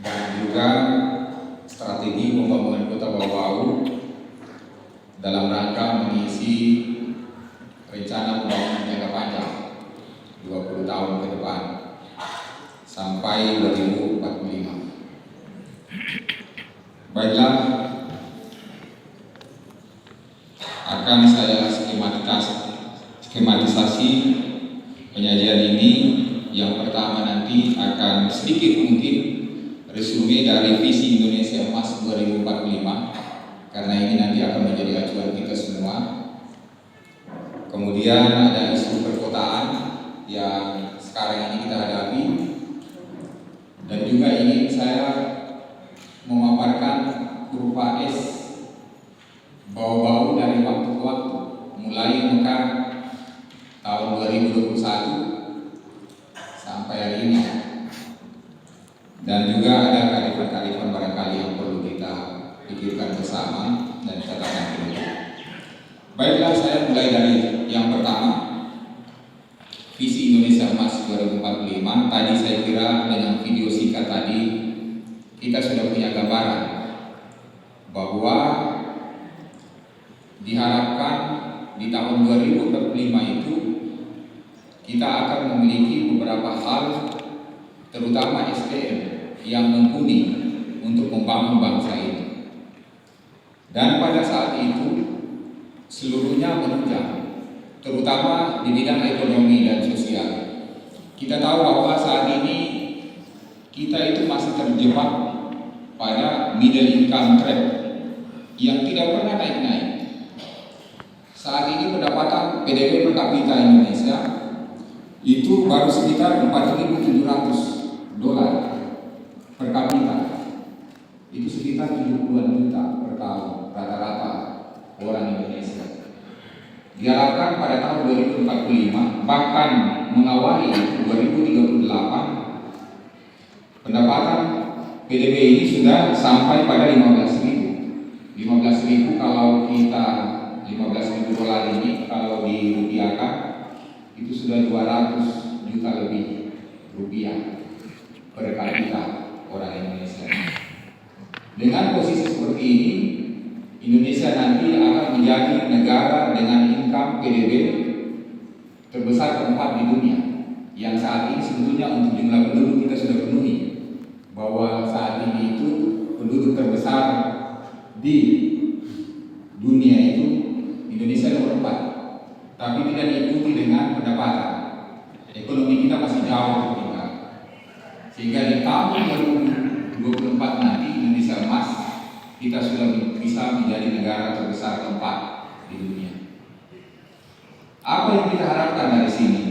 dan juga strategi pembangunan Kota Bau-Bau dalam rangka mengisi rencana pembangunan jangka panjang 20 tahun ke depan sampai 2045. Baiklah, akan saya skematisasi penyajian ini. Yang pertama nanti akan sedikit mungkin resume dari visi Indonesia Emas 2045, karena ini nanti akan menjadi acuan kita semua. Kemudian ada isu perkotaan yang sekarang ini kita hadapi, dan juga ingin saya memaparkan kurva S Bau-Bau dari waktu ke waktu, mulai mekar tahun 2021 sampai hari ini, dan juga ada kearifan-kearifan barangkali yang perlu kita pikirkan bersama dan catatan dulu. Baiklah, saya mulai dari yang pertama, visi Indonesia Emas 2045. Tadi saya kira dengan video singkat tadi kita sudah punya gambaran bahwa diharapkan di tahun 2045 itu kita akan memiliki beberapa hal, terutama SDM yang mumpuni untuk membangun bangsa ini. Dan pada saat itu seluruhnya menunjang, terutama di bidang ekonomi dan sosial. Kita tahu bahwa saat ini kita itu masih terjebak pada middle income trap yang tidak pernah naik-naik. Saat ini pendapatan PDB per kapita Indonesia itu baru sekitar $4.700 per kapita. Itu sekitar 70-an juta per tahun rata-rata orang Indonesia. Diharapkan pada tahun 2045, bahkan mengawali 2038, pendapatan PDB ini sudah sampai pada 15.000 kalau kita $15.000 ini kalau dirupiahkan itu sudah 200 juta lebih rupiah per kapita orang Indonesia. Dengan posisi seperti ini, Indonesia nanti akan menjadi negara dengan income PDB terbesar keempat di dunia, yang saat ini sebetulnya untuk jumlah penduduk kita sudah penuhi, bahwa saat ini itu penduduk terbesar di dunia itu Indonesia nomor 4, tapi tidak diikuti dengan pendapatan. Ekonomi kita masih jauh tertinggal, sehingga di tahun 2024 nanti Indonesia Emas kita sudah bisa menjadi negara terbesar keempat di dunia. Apa yang kita harapkan dari sini?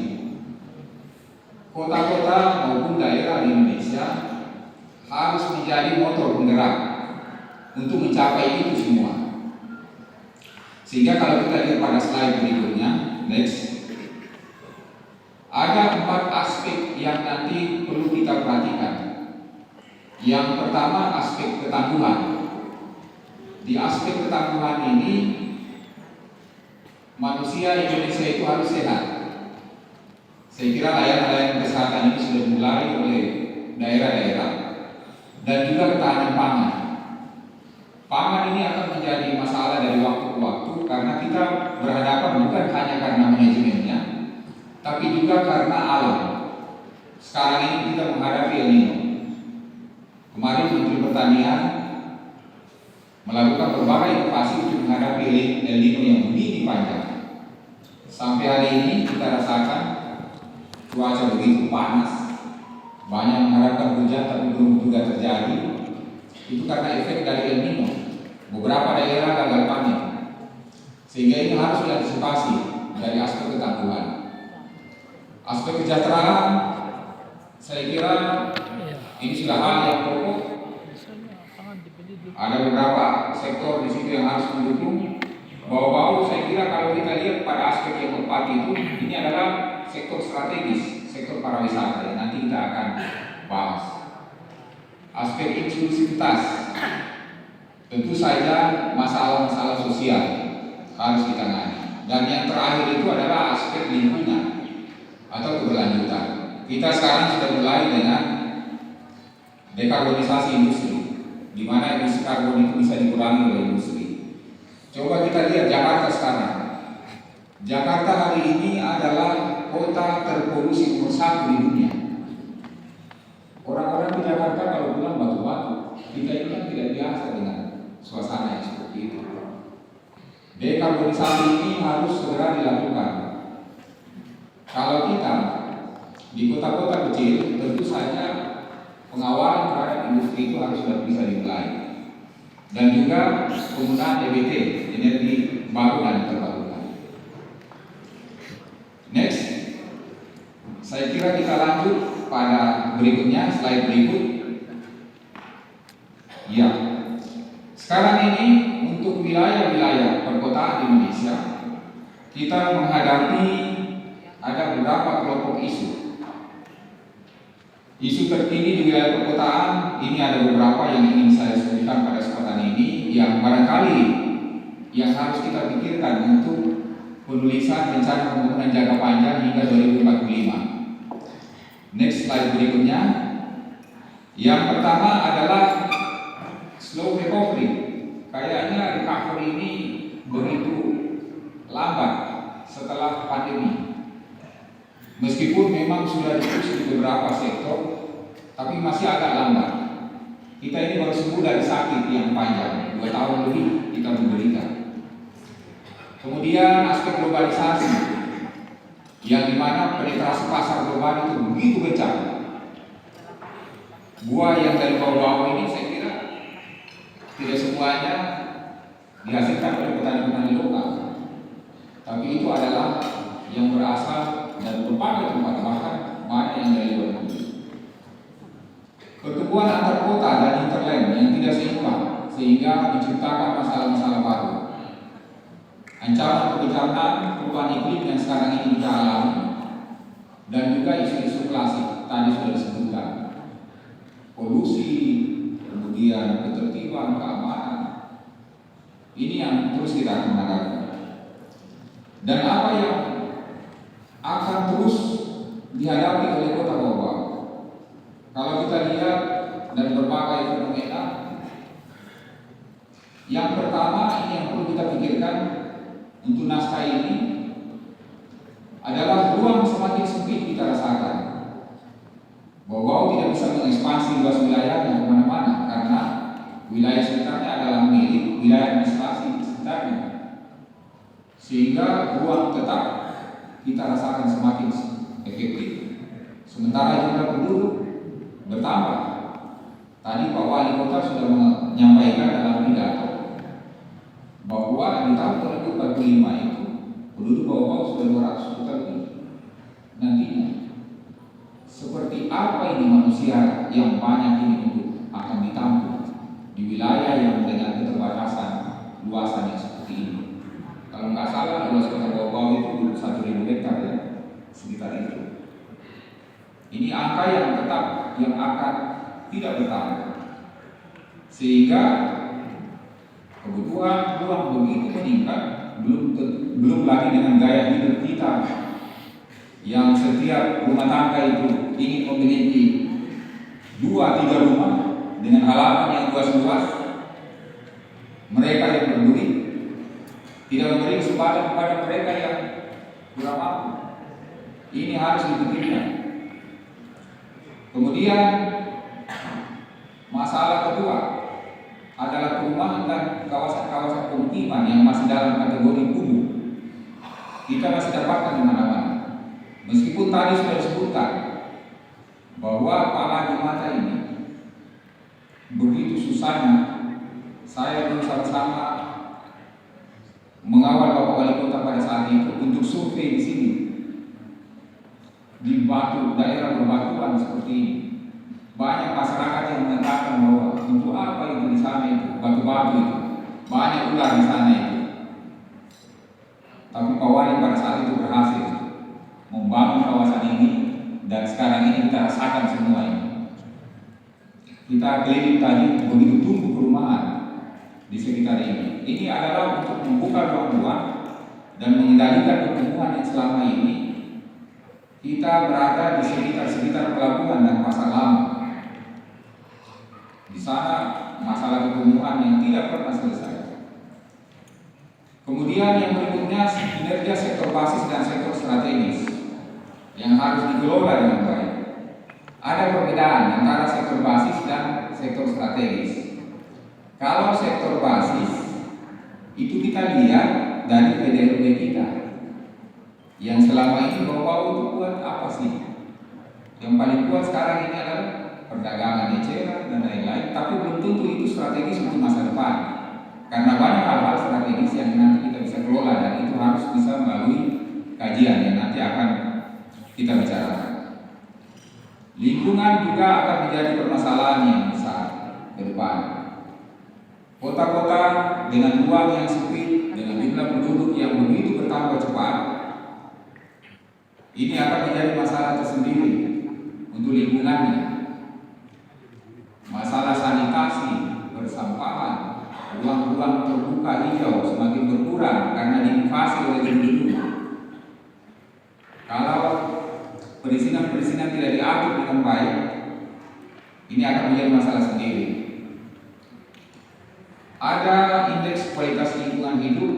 Kota-kota maupun daerah di Indonesia harus menjadi motor penggerak untuk mencapai itu semua. Sehingga kalau kita lihat pada slide berikutnya, next, ada 4 aspek yang nanti perlu kita perhatikan. Yang pertama, aspek ketangguhan. Di aspek ketangguhan ini, manusia Indonesia itu harus sehat. Saya kira layanan-layanan kesehatan ini sudah dimulai oleh daerah-daerah, dan juga ketahanan pangan. Pangan ini akan menjadi masalah dari waktu ke waktu, karena kita berhadapan bukan hanya karena manajemennya, tapi juga karena alam. Sekarang ini kita menghadapi El Nino. Kemarin Menteri Pertanian melakukan berbagai inovasi untuk menghadapi El Nino yang begini panjang. Sampai hari ini kita rasakan cuaca begitu panas, banyak mengharapkan hujan tapi belum juga terjadi. Itu karena efek dari El Nino. Beberapa daerah gagal panen, sehingga ini harus diantisipasi dari aspek ketangguhan. Aspek kesejahteraan, saya kira ini sudah hal yang pokok. Ada beberapa sektor di situ yang harus mendukung. Bau-bau, saya kira kalau kita lihat pada aspek yang keempat itu, ini adalah sektor strategis, sektor pariwisata yang nanti kita akan bahas. Aspek inklusivitas, tentu saja masalah-masalah sosial harus ditangani. Dan yang terakhir itu adalah aspek lingkungan atau keberlanjutan. Kita sekarang sudah mulai dengan dekarbonisasi industri, di mana emisi karbon itu bisa dikurangi oleh industri. Coba kita lihat Jakarta sekarang. Jakarta hari ini adalah kota terpolusi nomor 1 di dunia. Orang-orang di Jakarta kalau pulang batu-batu, kita ini kan tidak biasa dengan suasana yang seperti itu. Dekarbonisasi ini harus segera dilakukan. Kalau kita di kota-kota kecil, tentu saja pengawalan terhadap industri itu harus sudah bisa dimulai. Dan juga penggunaan EBT, energi baru dan terbarukan. Next, saya kira kita lanjut pada berikutnya, slide berikut. Ya, sekarang ini untuk wilayah-wilayah perkotaan di Indonesia, kita menghadapi ada beberapa kelompok isu. Isu terkini di wilayah perkotaan ini ada beberapa yang ingin saya sebutkan pada kesempatan ini, yang barangkali yang harus kita pikirkan untuk penulisan rencana pembangunan jangka panjang hingga 2045. Next slide berikutnya. Yang pertama adalah slow recovery. Kayaknya recovery ini begitu lambat setelah pandemi. Meskipun memang sudah dipush di beberapa sektor, tapi masih agak lambat. Kita ini baru sembuh dari sakit yang panjang, 2 tahun lebih kita menderita. Kemudian aspek globalisasi, yang dimana penetrasi pasar global itu begitu kencang. Buah yang dari bawah-bawah ini saya kira tidak semuanya dihasilkan oleh petani-petani lokal, tapi itu adalah yang berasal dan berbagai tempat, bahkan banyak yang dari luar negeri. Pertumbuhan antar kota dan hinterland yang tidak seimbang sehingga menciptakan masalah-masalah baru. Ancaman kebencanaan perubahan iklim yang sekarang ini kita alami, dan juga isu-isu klasik tadi sudah disebutkan, polusi, kemudian ketertiban, keamanan. Ini yang terus kita akan hadapi. Dan apa yang akan terus dihadapi oleh kota Bogor? Kalau kita lihat dari berbagai fenomena, yang pertama ini yang perlu kita pikirkan untuk naskah ini adalah ruang semakin sempit kita rasakan. Bogor tidak bisa mengekspansi luas wilayahnya kemana-mana karena wilayah sekitarnya adalah milik wilayah administrasi sekitarnya, sehingga ruang tetap kita rasakan semakin efektif. Sementara jumlah penduduk bertambah. Tadi Pak Wali Kota sudah menyampaikan dalam pidato bahwa di tahun 2045 itu penduduk Bogor sudah 200 juta lebih. Nantinya seperti apa ini manusia yang banyak ini untuk akan ditampung di wilayah yang dengan keterbatasan luasan yang seperti ini? Kalau nggak salah luas kota Bogor itu 1.000 hektar ya, sekitar itu. Ini angka yang tetap yang akan tidak bertambah, sehingga kebutuhan ruang begitu meningkat, belum lagi dengan gaya hidup kita yang setiap rumah tangga itu ingin memiliki 2-3 rumah dengan halaman yang luas-luas. Mereka yang berduit tidak memberi kesempatan kepada mereka yang kurang mampu. Ini harus dipikirkan. Kemudian masalah kedua adalah perumahan dan kawasan-kawasan pemukiman yang masih dalam kategori kumuh. Kita masih dapatkan di mana-mana. Meskipun tadi sudah disebutkan bahwa apalagi mata ini begitu susahnya, saya belum sama-sama mengawal Bapak Wali Kota pada saat itu untuk survei di sini di batu daerah berbatuan seperti ini. Banyak masyarakat yang mengatakan bahwa untuk apa itu di sana itu batu-batu itu, banyak ular di sana itu. Tapi Pak Wali pada saat itu berhasil membangun kawasan ini, dan sekarang ini kita rasakan semua ini. Kita keliling tadi begitu tumbuh perumahan di sekitar ini. Ini adalah untuk membuka ruang-ruang dan mengendalikan pertumbuhan yang selama ini kita berada di sekitar pelabuhan dan pasar lama. sana masalah kekumuhan yang tidak pernah selesai. Kemudian yang berikutnya kinerja sektor basis dan sektor strategis yang harus dikelola dengan baik. Ada perbedaan antara sektor basis dan sektor strategis. Kalau sektor basis itu kita lihat dari PDRB kita yang selama ini bahwa itu kuat apa sih? Yang paling kuat sekarang ini adalah perdagangan eceran dan lain-lain, tapi belum tentu itu strategis untuk masa depan. Karena banyak hal-hal strategis yang nanti kita bisa kelola dan itu harus bisa melalui kajian yang nanti akan kita bicarakan. Lingkungan juga akan menjadi permasalahan yang besar ke depan. Kota-kota dengan ruang yang sempit, dengan jumlah penduduk yang begitu bertambah cepat, ini akan menjadi masalah tersendiri untuk lingkungannya. Masalah sanitasi, persampahan, ruang-ruang terbuka hijau semakin berkurang karena diinvasi oleh penduduk. Kalau perizinan-perizinan tidak diatur dengan baik, ini akan menjadi masalah sendiri. Ada indeks kualitas lingkungan hidup.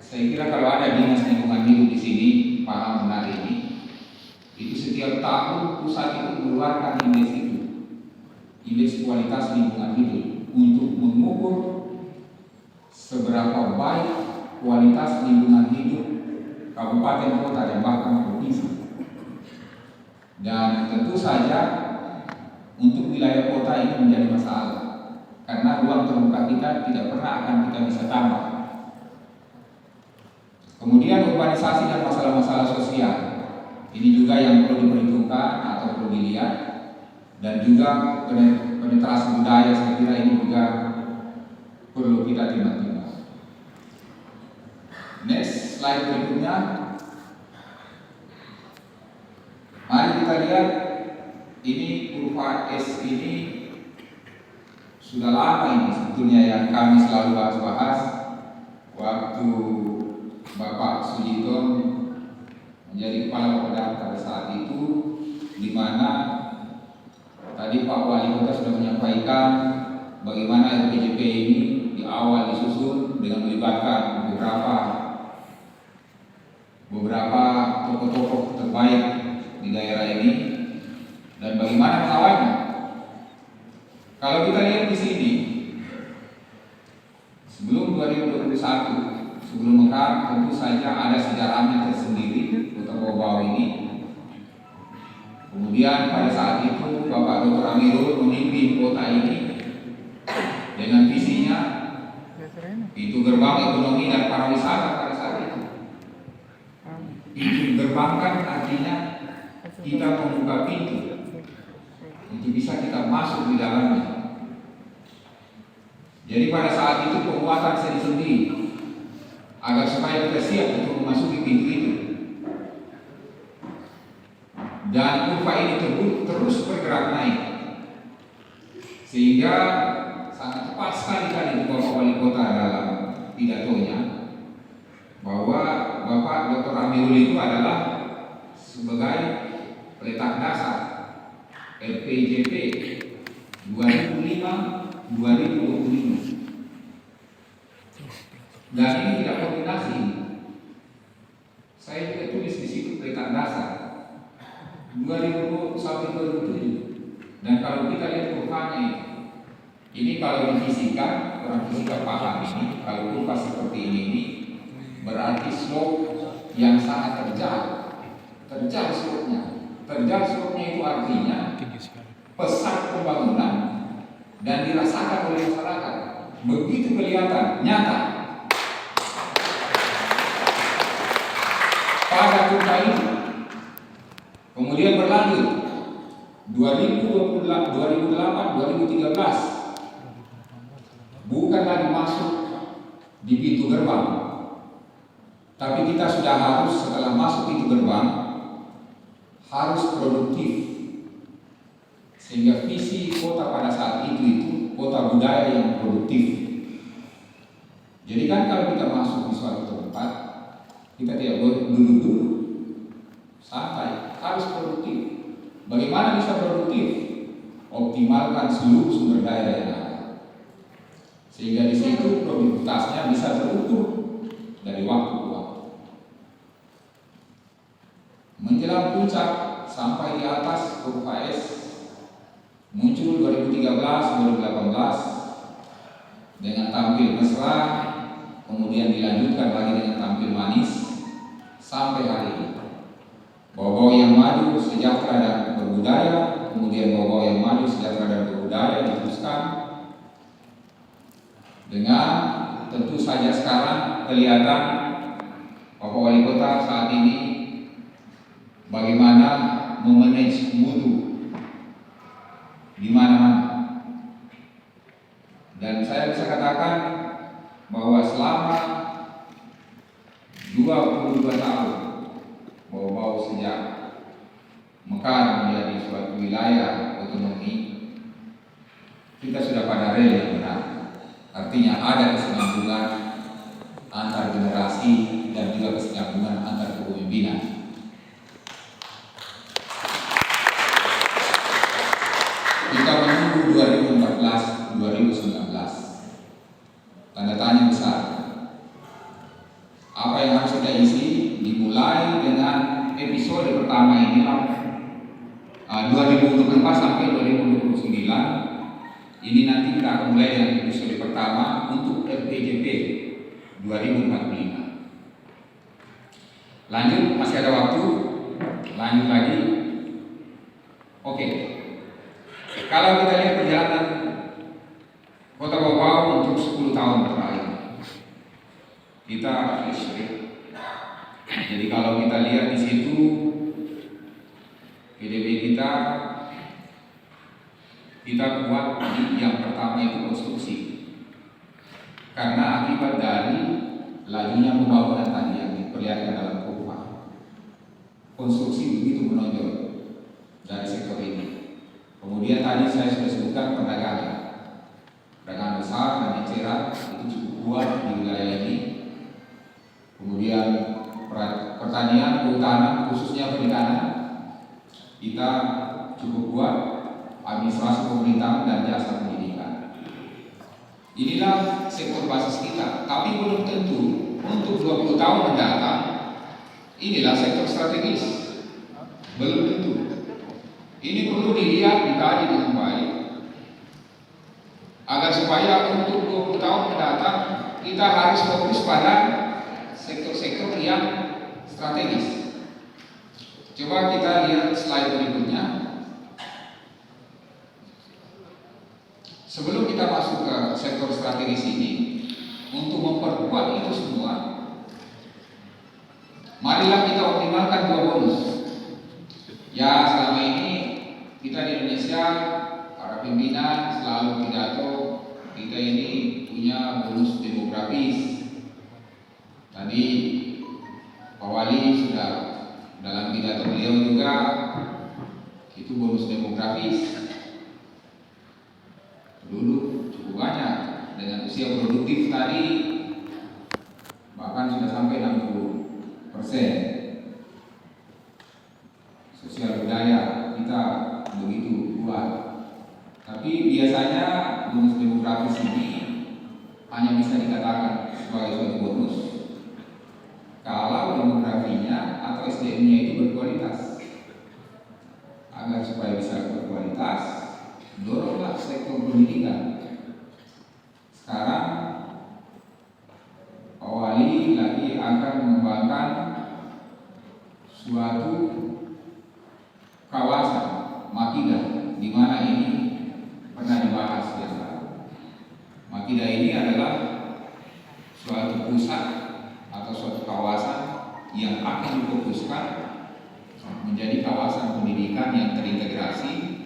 Saya kira kalau ada dinas lingkungan hidup di sini paham benar ini. Itu setiap tahun pusat itu mengeluarkan indeks itu, indeks kualitas lingkungan hidup, untuk mengukur seberapa baik kualitas lingkungan hidup kabupaten, kota, dan bahkan provinsi. Dan tentu saja untuk wilayah kota ini menjadi masalah karena ruang terbuka kita tidak pernah akan kita bisa tambah. Kemudian urbanisasi dan masalah-masalah sosial ini juga yang perlu diperhitungkan atau perlu dilihat, dan juga penetrasi budaya saya kira ini juga perlu kita timbang-timbang. Next slide berikutnya. Mari kita lihat ini kurva S ini sudah lama ini sebetulnya yang kami selalu bahas-bahas waktu Bapak Sujiton menjadi kepala Bapeda pada saat itu, di mana tadi Pak Wali Kota sudah menyampaikan bagaimana RPJP ini di awal disusun dengan melibatkan beberapa tokoh-tokoh terbaik di daerah ini dan bagaimana mengawalnya. Kalau kita lihat di sini, sebelum 2021, sebelum Mekar, tentu saja ada sejarahnya tersendiri Kota Bau-Bau ini. Kemudian pada saat itu Bapak Dr. Amirul memimpin kota ini dengan visinya itu gerbang ekonomi dan pariwisata pada saat itu. Itu gerbang kan artinya kita membuka pintu untuk bisa kita masuk di dalamnya. Jadi pada saat itu penguatan sendi-sendi agar supaya kita siap untuk memasuki pintu itu. Dan kurva ini terus bergerak naik, sehingga sangat tepat sekali tadi Bapak Wali Kota dalam pidatonya bahwa Bapak Dr. Amirul itu adalah sebagai peletak dasar RPJP 2005-2025. Dan ini tidak koordinasi. Saya juga tulis di situ peletak dasar 2000 sampai 2007. Dan kalau kita lihat kurvanya ini kalau difisikan, orang fisika paham ini, kalau kurva seperti ini berarti slope yang sangat terjal slope-nya. Terjal slope-nya itu artinya pesat pembangunan dan dirasakan oleh masyarakat. Begitu kelihatan, nyata. Pada kurva ini. Kemudian berlanjut 2008, 2013 bukan lagi masuk di pintu gerbang, tapi kita sudah harus setelah masuk pintu gerbang harus produktif, sehingga visi kota pada saat itu kota budaya yang produktif. Jadi kan kalau kita masuk di suatu tempat, kita tidak boleh duduk-duduk, santai, harus produktif. Bagaimana bisa produktif? mengoptimalkan seluruh sumber daya yang ada, sehingga di situ produktivitasnya bisa terukur dari waktu ke waktu. Menjelang puncak sampai di atas kurva S muncul 2013-2018 dengan tampil mesra, kemudian dilanjutkan lagi dengan tampil manis sampai hari ini. Bau-bau yang maju, sejahtera dan berbudaya, kemudian bau-bau yang maju, sejahtera dan berbudaya diteruskan dengan tentu saja sekarang kelihatan Bapak Wali Kota saat ini bagaimana memanage mutu di mana-mana. Dan saya bisa katakan bahwa selama 22 tahun bau-bau sejak Mekar menjadi suatu wilayah otonomi, kita sudah pada rel yang benar. Artinya ada kesinambungan antar generasi dan juga kesinambungan antar kepemimpinan. Kita menunggu 2014-2019, tanda tanya besar. Apa yang harus kita isi? Dimulai dengan episode pertama inilah 2024 sampai 2029. Ini nanti kita akan mulai dengan episode pertama untuk RPJP 2045. Lanjut, masih ada waktu. Lanjut lagi. Oke. Kalau kita lihat perjalanan Kota Bau untuk 10 tahun terakhir, kita flashback. Jadi kalau kita lihat di situ PDB kita buat yang pertama itu konstruksi, karena akibat dari lajunya pembangunan tadi yang diperlihatkan dalam kurva. Konstruksi begitu menonjol dari sektor ini. Kemudian tadi saya sudah sebutkan perdagangan besar dan eceran itu cukup kuat di wilayah ini. Kemudian pertanian, kehutanan, khususnya perikanan kita cukup kuat, administrasi pemerintahan dan jasa pendidikan. Inilah sektor basis kita, tapi belum tentu untuk 20 tahun mendatang inilah sektor strategis. Belum tentu. Ini perlu dilihat, dikaji dengan baik, agar supaya untuk 20 tahun mendatang kita harus fokus pada sektor-sektor yang strategis. Coba kita lihat slide berikutnya. Sebelum kita masuk ke sektor strategis ini, untuk memperkuat itu semua, marilah kita optimalkan 2 bonus. Ya, selama ini kita di Indonesia, para pimpinan selalu pidato kita ini punya bonus demografis. Tadi Pak Wali sudah dalam pidato beliau juga itu bonus demografis. Penduduk cukup banyak dengan usia produktif tadi bahkan sudah sampai 60%. Sosial budaya kita begitu kuat. Tapi biasanya bonus demografis ini hanya bisa dikatakan sebagai suatu bonus kalau demografinya atau SDM-nya itu berkualitas. Agar supaya bisa berkualitas, doronglah sektor pendidikan. Sekarang Pak Wali lagi akan mengembangkan suatu kawasan Makida, di mana ini pernah dibahas yang lalu. Makida ini adalah suatu pusat atau suatu kawasan yang akan difokuskan menjadi kawasan pendidikan yang terintegrasi,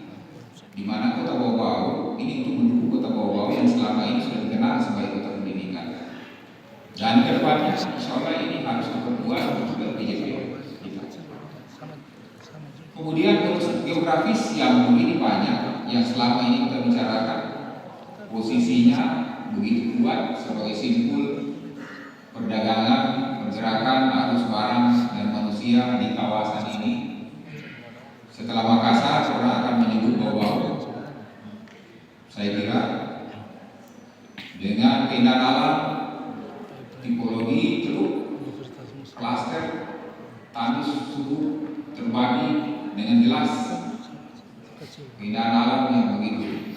di mana Kota Bau ini untuk mendukung Kota Bau yang selama ini sudah dikenal sebagai kota pendidikan. Dan kedepannya, insya Allah ini harus diperkuat untuk PJP. Kemudian bonus geografis yang begini banyak, yang selama ini kita bicarakan, posisinya begitu kuat sebagai simpul perdagangan, pergerakan arus barang dan manusia di kawasan ini. Setelah Makassar, orang akan menyebut Bau. keindahan alam, tipologi teluk, klaster, tandus suhu terbagi dengan jelas, keindahan alam yang begitu.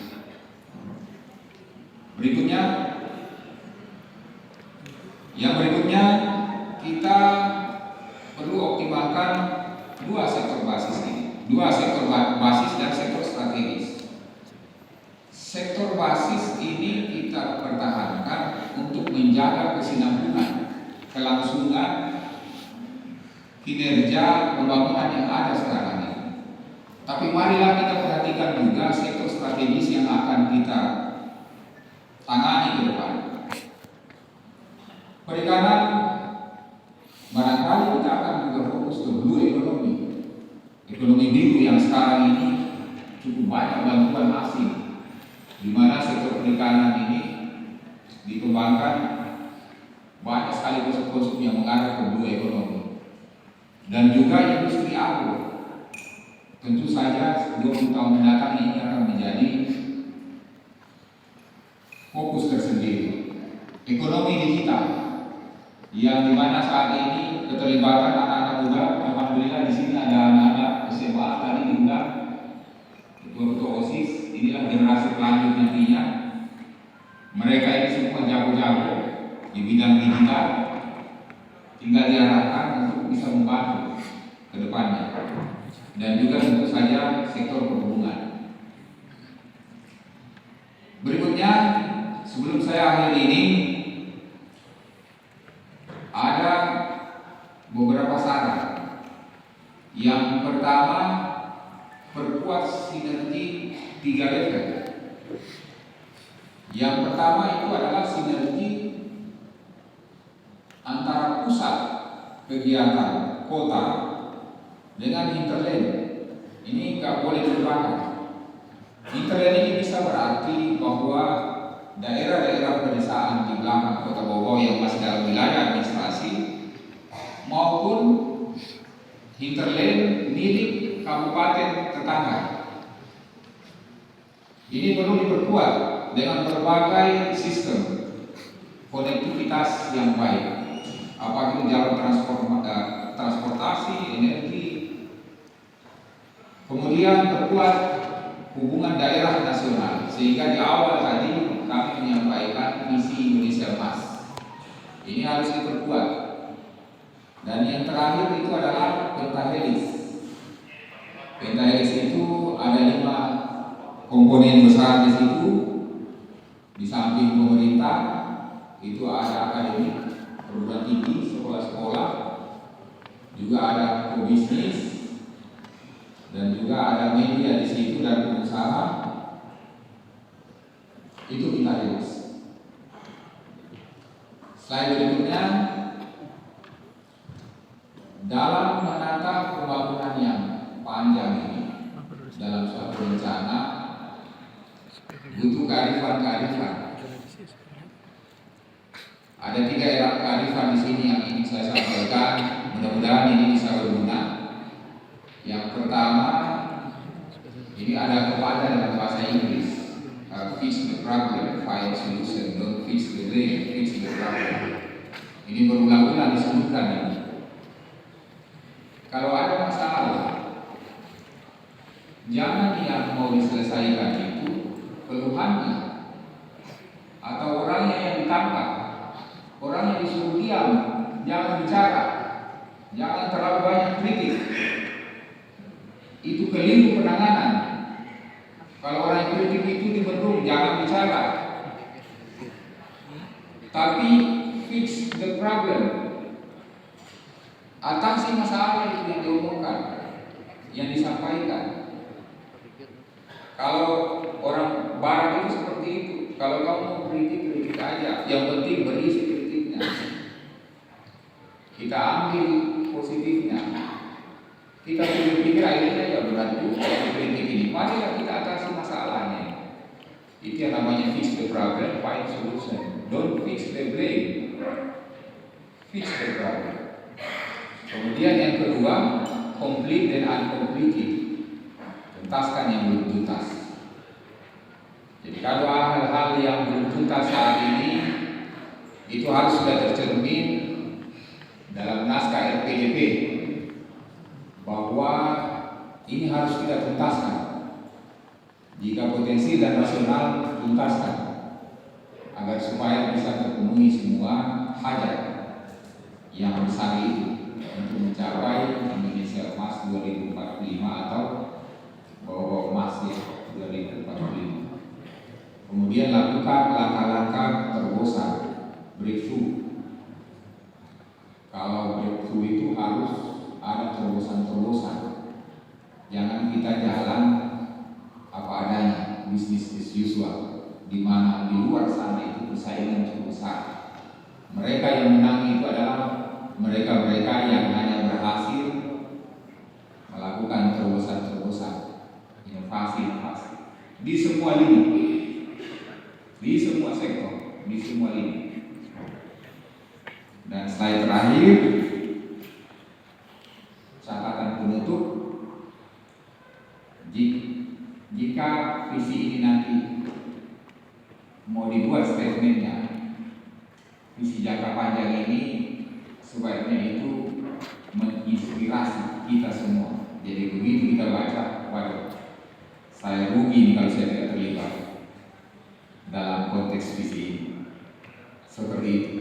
Yang berikutnya kita perlu optimalkan dua sektor basis ini, dua sektor basis dan sektor strategis. Sektor basis ini kita pertahankan untuk menjaga kesinambungan, kelangsungan kinerja pembangunan yang ada sekarang ini. Tapi marilah kita perhatikan juga sektor strategis yang akan kita tangani ke depan. Perikanan, barangkali kita akan juga fokus ke blue economy, ekonomi biru yang sekarang ini cukup banyak bantuan asing, di mana sektor perikanan ini dikembangkan, banyak sekali konsep-konsep yang mengarah ke blue economy. Dan juga industri agro, tentu saja 20 tahun mendatang ini akan menjadi fokus tersendiri. Ekonomi digital, yang dimana saat ini keterlibatan anak-anak muda, alhamdulillah di sini ada anak-anak SMA tadi diundang, ketua-ketua OSIS, inilah generasi pelanjut nantinya. Mereka ini semua jago-jago di bidang digital, tinggal diarahkan untuk bisa membantu ke depannya. Dan juga tentu saja sektor perhubungan. Berikutnya, sebelum saya akhiri ini, ada beberapa saran. Yang pertama, perkuat sinergi 3 level. Yang pertama itu adalah sinergi antara pusat kegiatan kota dengan hinterland. Ini nggak boleh dilupakan. Hinterland ini bisa berarti bahwa daerah-daerah pedesaan di belakang Kota Bogor yang masih dalam wilayah administrasi maupun hinterland milik kabupaten tetangga. Ini perlu diperkuat dengan berbagai sistem konektivitas yang baik, apakah itu jalan transportasi, energi, kemudian perkuat hubungan daerah nasional, sehingga di awal tadi kami menyampaikan misi Indonesia Emas. Ini harus diperkuat. Dan yang terakhir itu adalah pentahelis. Pentahelis itu ada 5 komponen besar di situ. Di samping pemerintah itu ada akademik, perguruan tinggi, sekolah-sekolah, juga ada pebisnis, dan juga ada media di situ dan pengusaha. Itu kita lihat. Slide berikutnya, dalam menata pembangunan yang panjang ini, dalam suatu rencana butuh kearifan-kearifan. Ada 3 era kearifan di sini yang ingin saya sampaikan. Mudah-mudahan ini bisa berguna. Yang pertama, ini ada kepada dalam bahasa Inggris, fix the problem, find solution, don't fix the blame, fix the problem. Ini berulang-ulang disebutkan ini. Kalau ada masalah, jangan yang mau diselesaikan itu keluhannya atau orangnya yang ditangkap, orang yang disuruh diam, jangan bicara, jangan terlalu banyak kritik. Itu keliru penanganan. Kalau orang yang kritik itu dibendung, jangan bicara. Tapi fix the problem, atasi masalah itu yang diomongkan, yang disampaikan. Kalau orang barat itu seperti itu, kalau kamu mau kritik aja, yang penting berisi kritiknya. Kita ambil positifnya. Kita pikir akhirnya ya berat juga kritik ini. Marilah kita atasi masalahnya. Itu yang namanya fix the problem, find solution. Don't fix the blame, fix the problem. Kemudian yang kedua, complete dan uncompleted. Tuntaskan yang belum tuntas. Jadi kalau hal-hal yang belum tuntas saat ini itu harus sudah tercermin dalam naskah RPJP bahwa ini harus kita tuntaskan. Jika potensi dan nasional, tuntaskan agar supaya bisa terpenuhi semua hajat yang besar itu untuk mencapai Indonesia Emas 2045 atau bawa emas 2045. Kemudian lakukan langkah-langkah terobosan, breakthrough. Kalau breakthrough itu harus ada terobosan-terobosan. Jangan kita jalan apa adanya, bisnis as usual, di mana di luar sana itu persaingan cukup besar. Mereka yang menang itu adalah mereka-mereka yang hanya berhasil melakukan terobosan-terobosan, inovasi-inovasi di semua lini, di semua sektor, di semua lini. Dan slide terakhir, catatan penutup. Jika visi ini nanti mau dibuat statementnya, visi jangka panjang ini sebaiknya itu menginspirasi kita semua. Jadi begitu kita baca, waduh, saya rugi kalau saya tidak terlibat dalam konteks visi ini. Seperti itu.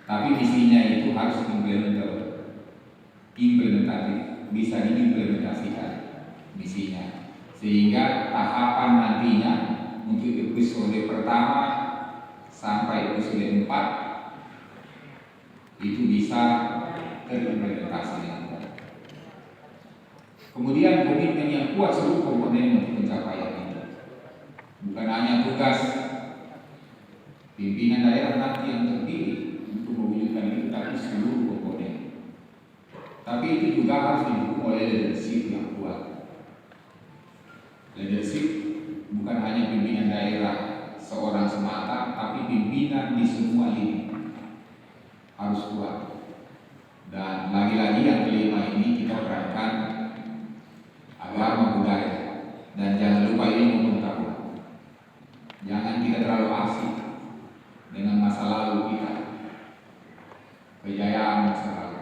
Tapi visinya itu harus implementatif, bisa diimplementasikan misinya, sehingga tahapan nantinya untuk episode pertama sampai episode 4 itu bisa terimplementasi dengan baik. Kemudian komitmen yang kuat seluruh komponen untuk pencapaian ini, bukan hanya tugas pimpinan daerah nanti yang terpilih untuk mewujudkan itu, tapi seluruh komponen. Tapi itu juga harus didukung oleh leadership yang kuat. Leadership bukan hanya pimpinan daerah seorang semata, tapi pimpinan di semua lini harus kuat. Dan lagi-lagi yang kelima ini kita perankan agama budaya. Dan jangan lupa ini pengetahuan. Jangan kita terlalu asik dengan masa lalu kita, kejayaan masa lalu.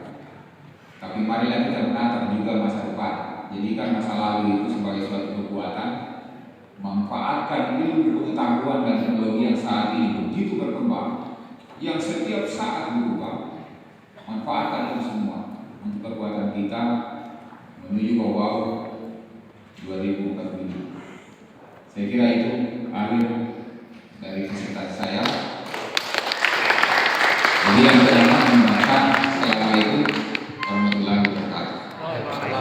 Tapi marilah kita menatap juga masa depan. Jadikan masa lalu itu sebagai suatu kekuatan. Manfaatkan ilmu pengetahuan dan teknologi yang saat ini begitu berkembang, yang setiap saat berubah. Manfaatkan itu semua untuk kekuatan kita menuju bawah 2045. Saya kira itu akhir dari presentasi saya. Jadi yang